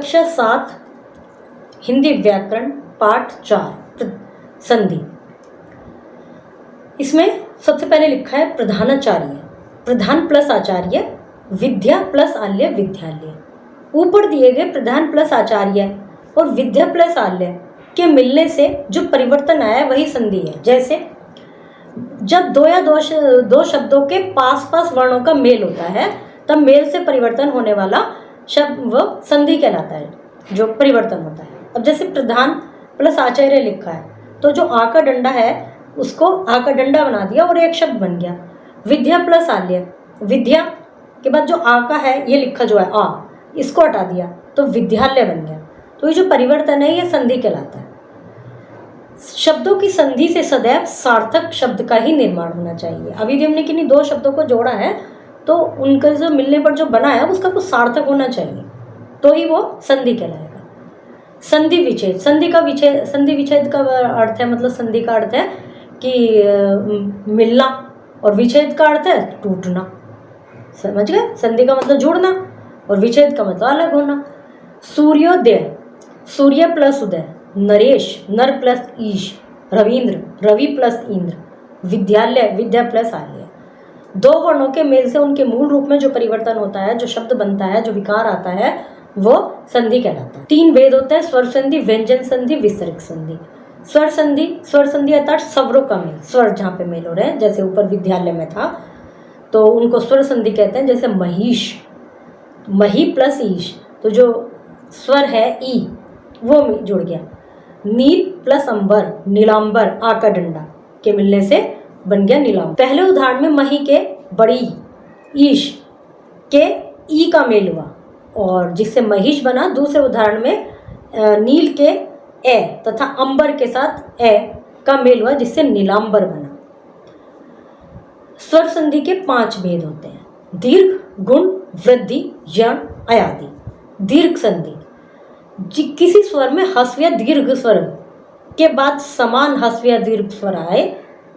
कक्षा 7 हिंदी व्याकरण पाठ 4 संधि। इसमें सबसे पहले लिखा है प्रधानाचार्य, प्रधान प्लस आचार्य, विद्या प्लस आल्य, विद्यालय। ऊपर दिए गए प्रधान प्लस आचार्य और विद्या प्लस आल्य के मिलने से जो परिवर्तन आया वही संधि है। जैसे जब दो या दो शब्दों के पास पास वर्णों का मेल होता है तब मेल से परिवर्तन होने वाला शब्द वो संधि कहलाता है, जो परिवर्तन होता है। अब जैसे प्रधान प्लस आचार्य लिखा है तो जो आ का डंडा है उसको आ का डंडा बना दिया और एक शब्द बन गया। विद्या प्लस आल्य, विद्या के बाद जो आ का है ये लिखा जो है आ, इसको हटा दिया तो विद्यालय बन गया। तो ये जो परिवर्तन है ये संधि कहलाता है। शब्दों की संधि से सदैव सार्थक शब्द का ही निर्माण होना चाहिए। अभी हमने किन्हीं दो शब्दों को जोड़ा है तो उनका जो मिलने पर जो बना है उसका कुछ सार्थक होना चाहिए तो ही वो संधि कहलाएगा। संधि विच्छेद, संधि विच्छेद का अर्थ है, मतलब संधि का अर्थ है कि मिलना और विच्छेद का अर्थ है टूटना। समझ गए? संधि का मतलब जुड़ना और विच्छेद का मतलब अलग होना। सूर्योदय, सूर्य प्लस उदय, नरेश, नर प्लस ईश, रविंद्र, रवि प्लस इंद्र, विद्यालय, विद्या प्लस आल्य। दो वर्णों के मेल से उनके मूल रूप में जो परिवर्तन होता है, जो शब्द बनता है, जो विकार आता है, वो संधि कहलाता है। 3 भेद होते हैं: स्वर संधि, व्यंजन संधि, विसर्ग संधि। स्वर संधि, स्वर संधि अर्थात स्वरों का मेल, स्वर जहाँ पे मेल हो रहे हैं, जैसे ऊपर विद्यालय में था तो उनको स्वर संधि कहते हैं। जैसे महिष, मही प्लस ईश, तो जो स्वर है ई वो जुड़ गया। नील प्लस अंबर, नीलांबर, आ का डंडा के मिलने से बन गया नीलांबर। पहले उदाहरण में मही के बड़ी, ईश के ई का मेल हुआ और जिससे महिष बना। दूसरे उदाहरण में नील के ए तथा अंबर के साथ ए का मेल हुआ जिससे नीलांबर बना। स्वर संधि के 5 भेद होते हैं: दीर्घ, गुण, वृद्धि, यण, अयादि। दीर्घ संधि, किसी स्वर में ह्रस्व या दीर्घ स्वर के बाद समान ह्रस्व या दीर्घ स्वर आए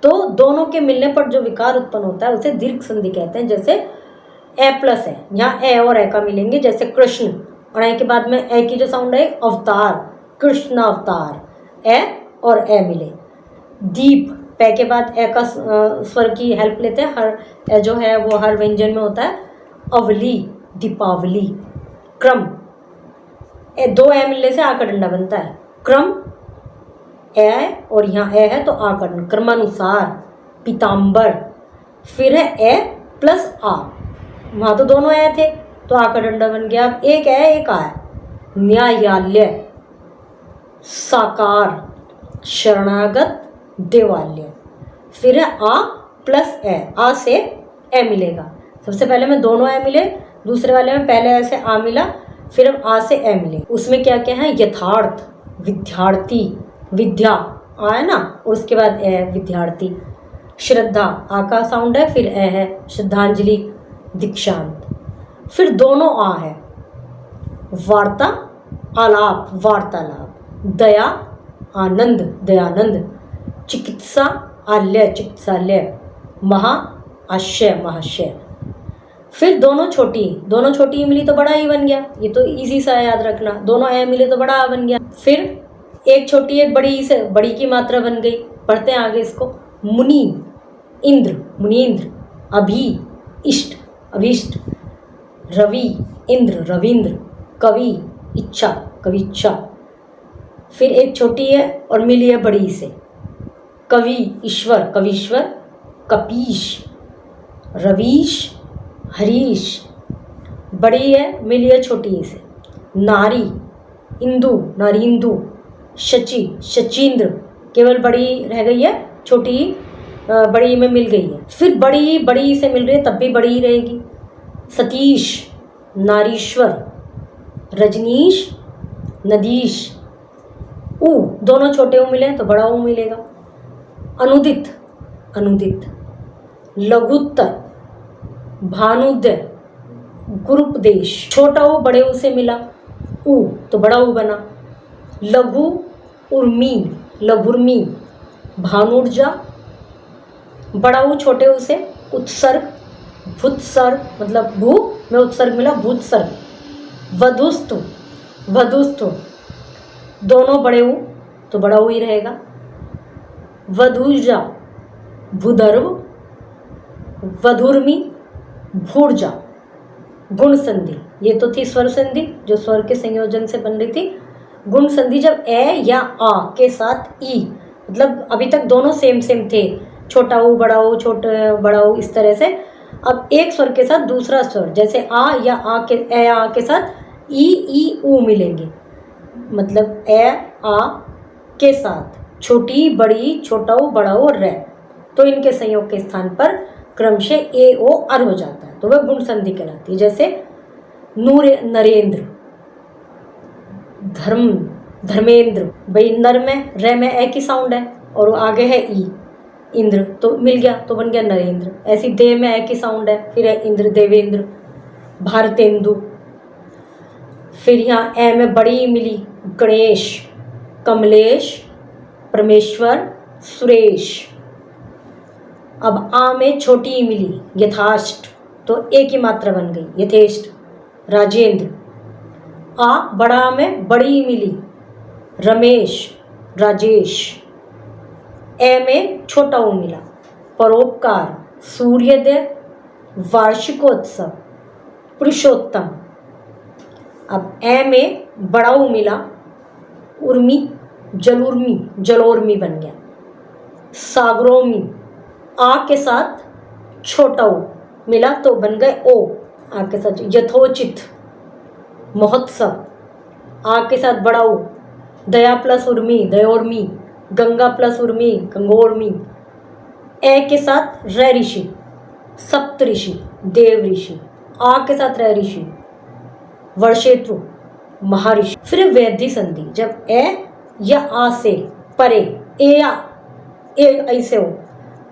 तो दोनों के मिलने पर जो विकार उत्पन्न होता है उसे दीर्घ संधि कहते हैं। जैसे ए प्लस है, यहाँ ए और ए का मिलेंगे, जैसे कृष्ण, और ए के बाद में ए की जो साउंड है अवतार, कृष्ण अवतार, ए और ए मिले। दीप, पे के बाद ए का स्वर की हेल्प लेते हैं, हर ए जो है वो हर व्यंजन में होता है। अवली, दीपावली। क्रम, दो ए मिलने से आ का डंडा बनता है। क्रम, ए और यहाँ ए है तो आ का डंडा, क्रमानुसार। पीताम्बर, फिर है ए प्लस आ, वहाँ तो दोनों ए थे तो आ का डंडा बन गया। अब एक ए एक आ है। न्यायालय, साकार, शरणागत, देवालय। फिर है आ प्लस ए, आ से ए मिलेगा। सबसे पहले में दोनों ए मिले, दूसरे वाले में पहले ए से आ मिला, फिर अब आ से ए मिले। उसमें क्या क्या है? यथार्थ, विद्यार्थी, विद्या आ है ना, और उसके बाद ए, विद्यार्थी। श्रद्धा, आ का साउंड है, फिर ए है, श्रद्धांजलि, दीक्षांत। फिर दोनों आ है। वार्ता, आलाप, वार्तालाप। दया, आनंद, दयानंद। चिकित्सा, आल्य, चिकित्सालय। महा, आशय, महाशय। फिर दोनों छोटी मिली तो बड़ा ही बन गया, ये तो इजी सा याद रखना। दोनों ए मिले तो बड़ा आ बन गया। फिर एक छोटी एक बड़ी से बड़ी की मात्रा बन गई। पढ़ते हैं आगे इसको। मुनि, इंद्र, मुनीन्द्र। अभी, इष्ट, अभीष्ट। रवि, इंद्र, रविंद्र। कवि, इच्छा, कविच्छा। फिर एक छोटी है और मिली है बड़ी से। कवि, ईश्वर, कवीश्वर। कपीश, रवीश, हरीश। बड़ी है, मिली है छोटी से। नारी, इंदु, नारींदु। शची, शचींद्र, केवल बड़ी रह गई है, छोटी बड़ी में मिल गई है। फिर बड़ी से मिल रही है तब भी बड़ी ही रहेगी। सतीश, नारीश्वर। रजनीश, नदीश। ऊ, दोनों छोटे ऊ मिले तो बड़ा ऊ मिलेगा। अनुदित, अनुदित। लघुत्तर, भानुदय, गुरुपदेश। छोटा ऊ बड़े ऊ से मिला, ऊ तो बड़ा ऊ बना। लघु उर्मी, लघुर्मी। भानुर्जा, बड़ा ऊ छोटे ऊ से उत्सर्ग, भूत्सर्ग, मतलब भू में उत्सर्ग मिला, भूत्सर्ग। वधुस्तु, वधुस्त्व, दोनों बड़े ऊ तो बड़ा ऊ ही रहेगा। वधूजा, भूधर्व, वधुर्मी, भूर्जा। गुण संधि, ये तो थी स्वर संधि जो स्वर के संयोजन से बन रही थी। गुण संधि जब ए या आ के साथ ई, मतलब अभी तक दोनों सेम सेम थे, छोटा ऊ बड़ा ऊ, छोटा बड़ा ऊ, इस तरह से। अब एक स्वर के साथ दूसरा स्वर, जैसे आ या आ के, ए आ के साथ ई ऊ मिलेंगे, मतलब ए आ के साथ छोटी बड़ी, छोटा ऊ बड़ा ऊ, रे, तो इनके संयोग के स्थान पर क्रमशः ए ओ अर हो जाता है, तो वह गुण संधि कहलाती है। जैसे नरेंद्र, धर्मेंद्र, भाई नर में रे में ए की साउंड है और आगे है ई, इंद्र, तो मिल गया तो बन गया नरेंद्र। ऐसी देव में ए की साउंड है, फिर है इंद्र, देवेंद्र, भारतेंदु। फिर यहाँ ए में बड़ी मिली, गणेश, कमलेश, परमेश्वर, सुरेश। अब आ में छोटी मिली, यथाष्ट, तो ए की मात्रा बन गई, यथेष्ट, राजेंद्र। आ बड़ा में बड़ी मिली, रमेश, राजेश। ए में छोटा ऊ मिला, परोपकार, सूर्यदेव, वार्षिकोत्सव, पुरुषोत्तम। अब ए में बड़ा ऊ मिला, उर्मी, जलुर्मी, जलोर्मी बन गया, सागरोमी। आ के साथ छोटा ऊ मिला तो बन गए ओ, आ के साथ यथोचित, महोत्सव। आ के साथ बड़ा ऊ, दया प्लस उर्मी, दयोर्मी, गंगा प्लस उर्मी, गंगोर्मी। ए के साथ रै ऋषि, सप्त ऋषि, देव ऋषि। आ के साथ रै ऋषि, वर्षेत्रु, महर्षि। फिर वैधि संधि, जब ए या आ से परे ए या ए ऐसे हो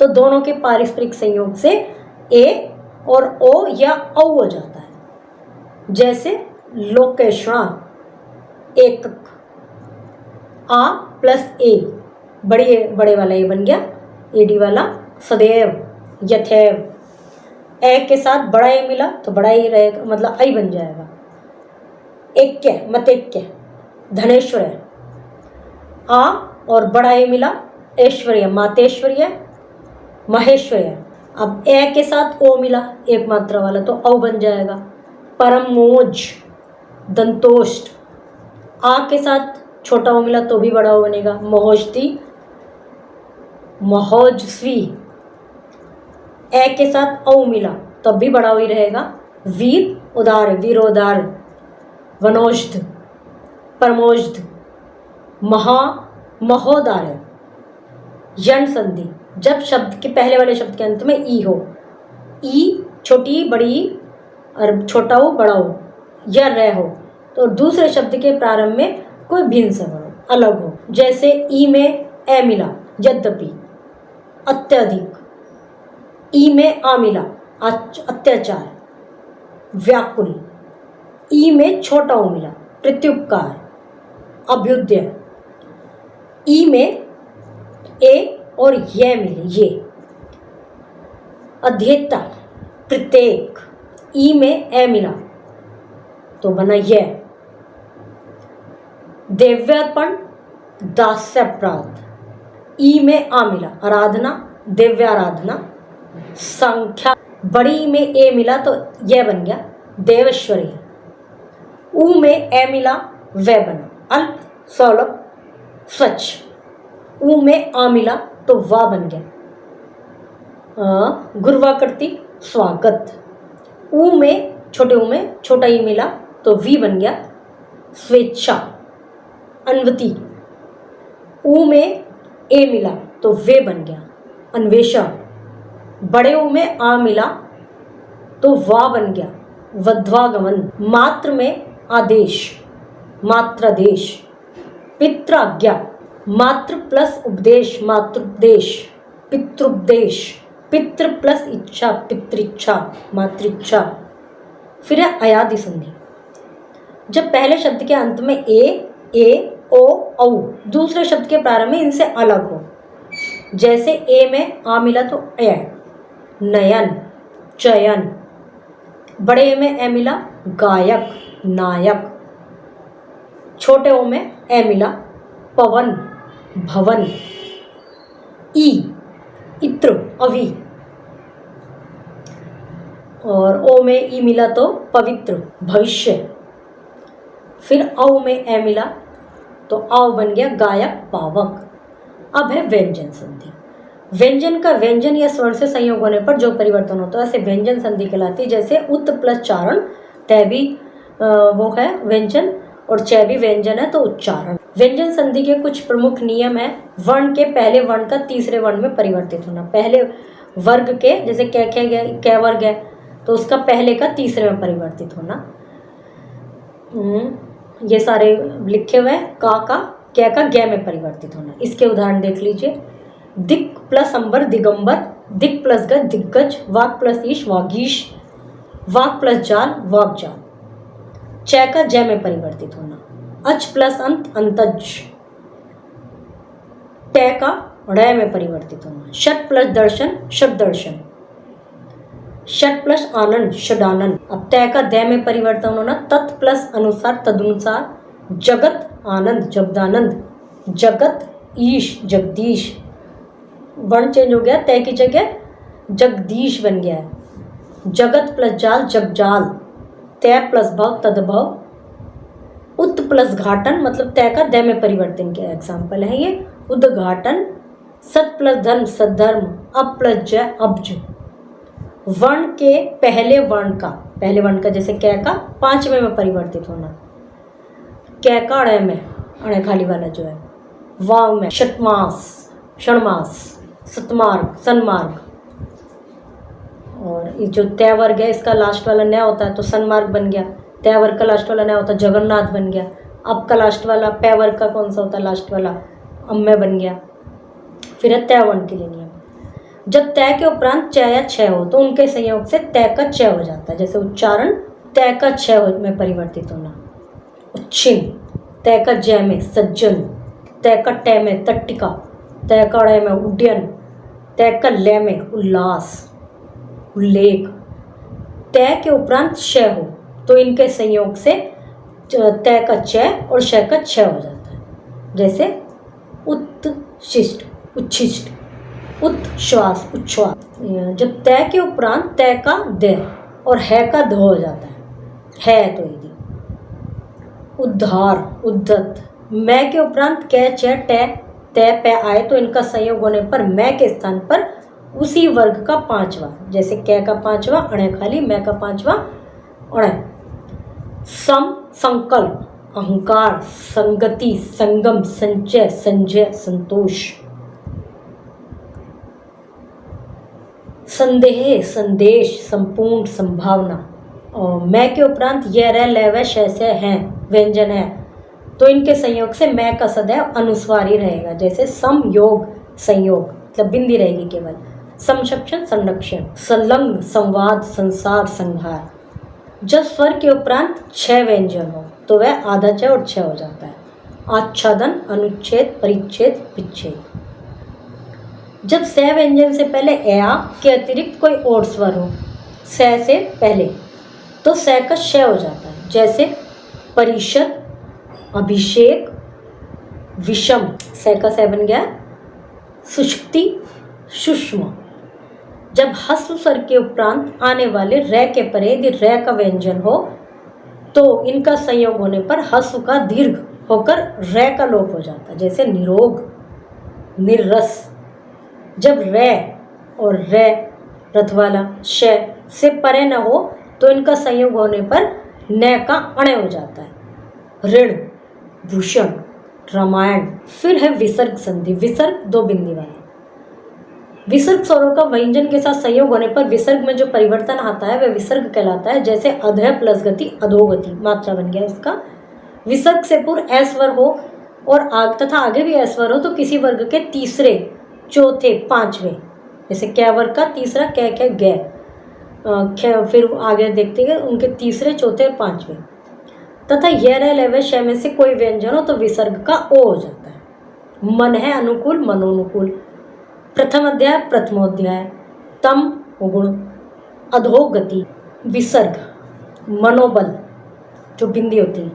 तो दोनों के पारस्परिक संयोग से ए और ओ या औ हो जाता है। जैसे लोकेशणा, एकक। आ प्लस ए, बड़े वाला ए बन गया, एडी वाला, सदैव, यथैव। ए के साथ बड़ा ए मिला तो बड़ा ए रहेगा, मतलब आई बन जाएगा, ऐक्य, मतैक्य, धनेश्वर्य। आ और बड़ा ए मिला, ऐश्वर्य, मातेश्वर्य, महेश्वर्य। अब ए के साथ ओ मिला, एक मात्रा वाला, तो औ बन जाएगा, परमोज, दंतोष्ट। आ के साथ छोटा ओ मिला तो भी बड़ा ओ बनेगा, महोजती, महोजस्वी। ए के साथ औ मिला तब भी बड़ा ओ ही रहेगा, वीर उदार, वीरोदार, वनोष्ठ, परमोष्ठ, महोदार। यण संधि, जब शब्द के पहले वाले शब्द के अंत में ई हो, ई छोटी बड़ी और छोटा हो बड़ा हो या रे हो, तो दूसरे शब्द के प्रारंभ में कोई भिन्न स्वर हो, अलग हो। जैसे ई में ए मिला, यद्यपि, अत्यधिक। ई में आ मिला, अत्याचार, व्याकुल। ई में छोटा ओ मिला, प्रत्युपकार, अभ्युदय। ई में ए और ये मिले, ये, अध्येता, प्रत्येक। ई में ए मिला तो बना ये, देव्यार्पण, दास्यापराध। ई में आ मिला, आराधना, देव्याराधना, संख्या। बड़ी में ए मिला तो यह बन गया, देवेश्वरी। ऊ में ए मिला, वह बना, अल्प, सौलभ, स्वच्छ। ऊ में आ मिला तो वाह बन गया, गुरुवाकृति, स्वागत। ऊ में छोटे ऊ में छोटा ई मिला तो वी बन गया, स्वेच्छा, अन्वति। ऊ में ए मिला तो वे बन गया, अन्वेषण। बड़े ऊ में आ मिला तो वाह बन गया, वध्वागमन। मात्र में आदेश, मात्रादेश, पित्राज्ञा। मात्र प्लस उपदेश, मातृपदेश, पितृपदेश। पितृ प्लस इच्छा, पितृच्छा, मातृच्छा। फिर है अयादि संधि, जब पहले शब्द के अंत में ए ओ औ दूसरे शब्द के प्रारंभ में इनसे अलग हो। जैसे ए में आ मिला तो ए, नयन, चयन। बड़े ए में ए मिला, गायक, नायक। छोटे ओ में ए मिला, पवन, भवन, ई, इत्र, अवि, और ओ में ई मिला तो पवित्र, भविष्य। फिर औ में ए मिला तो औ बन गया गायक, पावक। अब है व्यंजन संधि। व्यंजन का व्यंजन या स्वर से संयोग होने पर जो परिवर्तन होता है ऐसे व्यंजन संधि कहलाती है। जैसे उत प्लस चारण, तय भी वो है व्यंजन, और चय भी व्यंजन है तो उच्चारण। व्यंजन संधि के कुछ प्रमुख नियम है। वर्ण के पहले वर्ण का तीसरे वर्ण में परिवर्तित होना। पहले वर्ग के, जैसे कै वर्ग है तो उसका पहले का तीसरे में परिवर्तित होना। ये सारे लिखे हुए हैं। का कै का गै में परिवर्तित होना। इसके उदाहरण देख लीजिए। दिक प्लस अंबर, दिगंबर, दिक प्लस गज, दिग्गज, वाक प्लस ईश, वागीश, वाक प्लस जाल, वाकजाल। चै का जय में परिवर्तित होना। अच प्लस अंत, अंतज। टै का ड़य में परिवर्तित होना। षट प्लस दर्शन, षट दर्शन। षट प्लस आनंद, षडानंद। अब तय का दय में परिवर्तन होना। तत् प्लस अनुसार, तदनुसार। जगत आनंद, जगदानंद। जगत ईश, जगदीश। वर्ण चेंज हो गया, तय की जगह जगदीश बन गया है। जगत प्लस जाल, जगजाल। तय प्लस भव, तदभव। उत प्लस घाटन, मतलब तय का दय में परिवर्तन किया एग्जाम्पल है ये। उद्घाटन। सत प्लस धर्म, सद्धर्म। अब प्लस जय, अब्ज। वर्ण के पहले वर्ण का जैसे कै का पांचवें में परिवर्तित होना। कै का अणय में, अणय खाली वाला जो है। वाव में षटमास, षणमास, सतमार्ग, सन्मार्ग। और ये जो तय वर्ग है इसका लास्ट वाला न्याय होता है तो सन्मार्ग बन गया। तय वर्ग का लास्ट वाला न्याय होता है जगन्नाथ बन गया। अब का लास्ट वाला पै वर्ग का कौन सा होता है लास्ट वाला, अम्य बन गया। फिर है तय वर्ण के लिए नियम। जब तय के उपरांत चय या छय हो तो उनके संयोग से तय का चय हो जाता है। जैसे उच्चारण, तय का छय में परिवर्तित होना। उच्छिन। तय का जय में सज्जन। तय का टय में तट्टिका। तय का ड़य में उड्डयन। तय का लय में उल्लास, उल्लेख। तय के उपरांत शय हो तो इनके संयोग से तय का चय और शय का छय हो जाता है। जैसे उत्शिष्ट, उच्छिष्ट। उच्छ्वास, उच्छ्वास। जब तय के उपरांत तय का द और है का ध हो जाता है तो यदि। उद्धार, उद्धत। मै के उपरांत कै, च, टै, तय, पै आए तो इनका संयोग होने पर मै के स्थान पर उसी वर्ग का पांचवा, जैसे कै का पांचवा अणय खाली, मै का पांचवा अणय। सम, संकल्प, अहंकार, संगति, संगम, संचय, संजय, संतोष। संदेह, संदेश, संपूर्ण, संभावना। और मै के उपरांत य, र, ल, व, श, से हैं, व्यंजन है तो इनके संयोग से मै का सदैव अनुस्वार ही रहेगा। जैसे समयोग, संयोग, मतलब बिंदी रहेगी केवल। समशक्षण, संरक्षण। संलग्न, संवाद, संसार, संहार। जब स्वर के उपरांत छह व्यंजन हो तो वह आधा छह और छह हो जाता है। आच्छादन, अनुच्छेद, परिच्छेद, विच्छेद। जब स व्यंजन से पहले या के अतिरिक्त कोई और स्वर हो स से पहले तो स का श हो जाता है। जैसे परिषद, अभिषेक, विषम, स का स बन गया। सुषुप्ति, सुषमा। जब हस्व स्वर के उपरांत आने वाले र के परे यदि र का व्यंजन हो तो इनका संयोग होने पर हस्व का दीर्घ होकर र का लोप हो जाता है। जैसे निरोग, निर्रस। जब र और र रथ वाला श से परे न हो तो इनका संयोग होने पर न का अणय हो जाता है। ऋण, भूषण, रामायण। फिर है विसर्ग संधि। विसर्ग दो बिंदी वाला। विसर्ग स्वरों का व्यंजन के साथ संयोग होने पर विसर्ग में जो परिवर्तन आता है वह विसर्ग कहलाता है। जैसे अधः प्लस गति, अधोगति, मात्रा बन गया इसका। विसर्ग से पूर्व ए स्वर हो और तथा आगे भी ए स्वर हो तो किसी वर्ग के तीसरे, चौथे, पांचवें, जैसे कै वर्ग का तीसरा कै कै गै, फिर आगे देखते हैं उनके तीसरे, चौथे और पांचवें। तथा य, र, ल, व, श में से कोई व्यंजन हो तो विसर्ग का ओ हो जाता है। मन है अनुकूल, मनोनुकूल। प्रथम अध्याय, प्रथमोध्याय। तम, गुण। अधोगति, विसर्ग, मनोबल जो बिंदी होती है।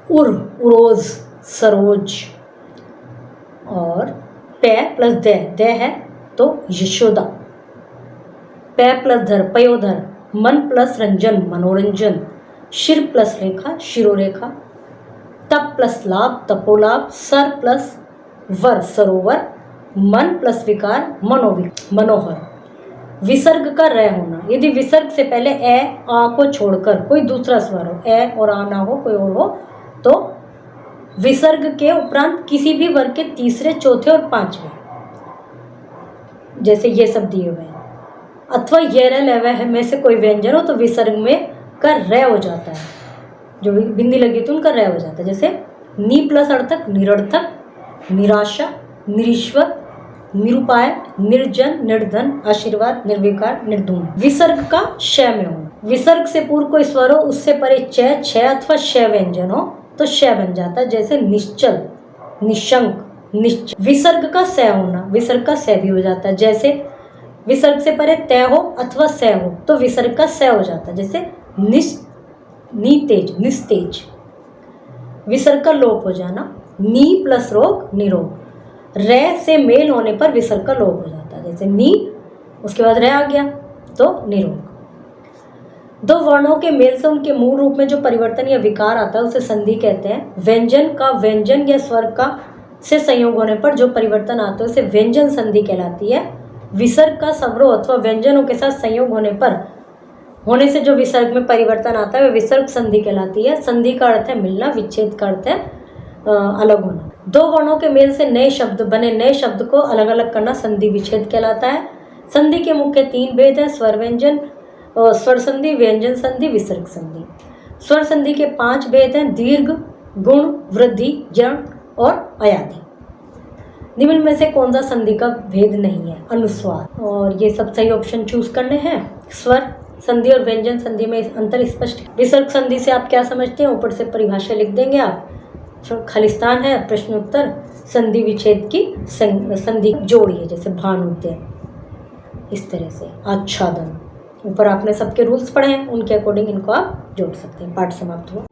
उरोज, सरोज। और पे प्लस दे है तो यशोदा। पे प्लस धर, पयोधर। मन प्लस रंजन, मनोरंजन। शिर प्लस रेखा, शिरोरेखा। तप प्लस लाभ, तपोलाभ। सर प्लस वर, सरोवर। मन प्लस विकार, मनोहर। विसर्ग का र होना, यदि विसर्ग से पहले ए आ को छोड़कर कोई दूसरा स्वर हो, ए और आ ना हो, कोई और हो, तो विसर्ग के उपरांत किसी भी वर्ग के तीसरे, चौथे और पांचवें, जैसे ये सब दिए हुए हैं, अथवा ये र लेवे है में से कोई व्यंजन हो तो विसर्ग में का र हो जाता है, जो बिंदी लगी तो उनका र हो जाता है। जैसे नी प्लस अर्थक, निरर्थक, निराशा, निरीश्वर, निरुपाय, निर्जन, निर्धन, आशीर्वाद, निर्विकार, निर्धूम। विसर्ग का श में होना, विसर्ग से पूर्व कोई स्वर हो, उससे परे च, छ अथवा श व्यंजन हो तो श बन जाता है, जैसे निश्चल, निशंक, निश्चल। विसर्ग का स होना, विसर्ग का स भी हो जाता है, जैसे विसर्ग से परे तय हो अथवा स हो तो विसर्ग का स हो जाता है, जैसे नितेज, निस्तेज। विसर्ग का लोप हो जाना, नी प्लस रोग, निरोग। र से मेल होने पर विसर्ग का लोप हो जाता है, जैसे नी उसके बाद र आ गया तो निरोग। दो वर्णों के मेल से उनके मूल रूप में जो परिवर्तन या विकार आता है उसे संधि कहते हैं। व्यंजन का व्यंजन या स्वर का से संयोग होने पर जो परिवर्तन आता है उसे व्यंजन संधि कहलाती है। विसर्ग का स्वरों अथवा व्यंजनों के साथ संयोग होने से जो विसर्ग में परिवर्तन आता है वह विसर्ग संधि कहलाती है। संधि का अर्थ है मिलना, विच्छेद का अर्थ है अलग होना। दो वर्णों के मेल से नए शब्द बने, नए शब्द को अलग अलग करना संधि विच्छेद कहलाता है। संधि के मुख्य 3 भेद हैं, स्वर व्यंजन, स्वर संधि, व्यंजन संधि, विसर्ग संधि। स्वर संधि के 5 भेद हैं, दीर्घ, गुण, वृद्धि, जड़ और अयाधि। निम्न में से कौन सा संधि का भेद नहीं है? अनुस्वार। और ये सब सही ऑप्शन चूज करने हैं। स्वर संधि और व्यंजन संधि में अंतर स्पष्ट। विसर्ग संधि से आप क्या समझते हैं? ऊपर से परिभाषा लिख देंगे आप। खालिस्तान है प्रश्न उत्तर, संधि विच्छेद की संधि जोड़ी है, जैसे भानुद्य, इस तरह से। आच्छादन, ऊपर आपने सबके रूल्स पढ़े हैं, उनके अकॉर्डिंग इनको आप जोड़ सकते हैं। पाठ समाप्त हुआ।